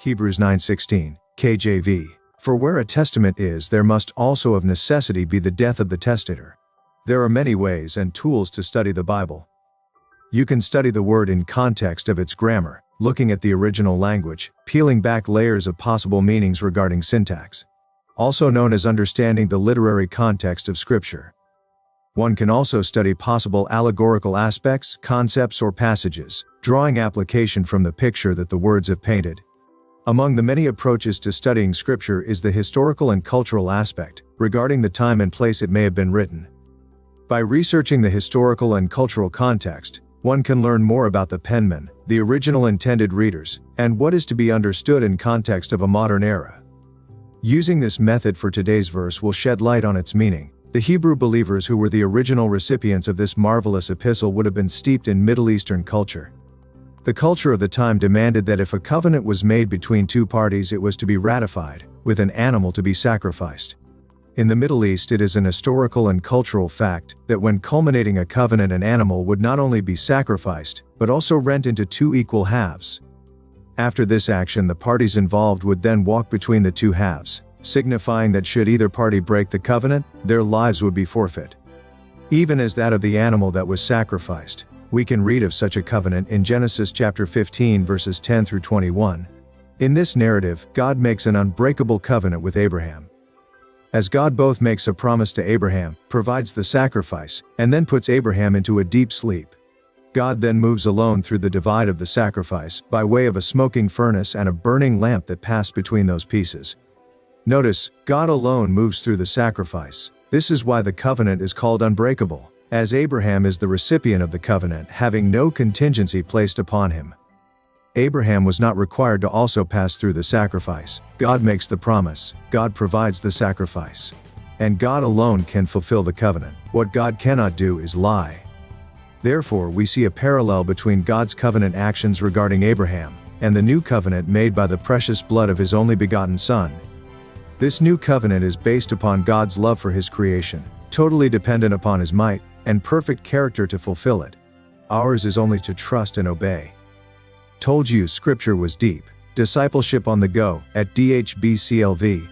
Hebrews 9:16, KJV. For where a testament is, there must also of necessity be the death of the testator. There are many ways and tools to study the Bible. You can study the word in context of its grammar, looking at the original language, peeling back layers of possible meanings regarding syntax. Also known as understanding the literary context of Scripture. One can also study possible allegorical aspects, concepts, or passages, drawing application from the picture that the words have painted. Among the many approaches to studying Scripture is the historical and cultural aspect, regarding the time and place it may have been written. By researching the historical and cultural context, one can learn more about the penman, the original intended readers, and what is to be understood in context of a modern era. Using this method for today's verse will shed light on its meaning. The Hebrew believers who were the original recipients of this marvelous epistle would have been steeped in Middle Eastern culture. The culture of the time demanded that if a covenant was made between two parties, it was to be ratified, with an animal to be sacrificed. In the Middle East, it is an historical and cultural fact that when culminating a covenant, an animal would not only be sacrificed, but also rent into two equal halves. After this action, the parties involved would then walk between the two halves, signifying that should either party break the covenant, their lives would be forfeit. Even as that of the animal that was sacrificed. We can read of such a covenant in Genesis chapter 15 verses 10 through 21. In this narrative, God makes an unbreakable covenant with Abraham. As God both makes a promise to Abraham, provides the sacrifice, and then puts Abraham into a deep sleep. God then moves alone through the divide of the sacrifice, by way of a smoking furnace and a burning lamp that passed between those pieces. Notice, God alone moves through the sacrifice. This is why the covenant is called unbreakable, as Abraham is the recipient of the covenant, having no contingency placed upon him. Abraham was not required to also pass through the sacrifice. God makes the promise, God provides the sacrifice. And God alone can fulfill the covenant. What God cannot do is lie. Therefore, we see a parallel between God's covenant actions regarding Abraham, and the new covenant made by the precious blood of his only begotten Son. This new covenant is based upon God's love for his creation, totally dependent upon his might and perfect character to fulfill it. Ours is only to trust and obey. Told you Scripture was deep. Discipleship on the go at DHBCLV.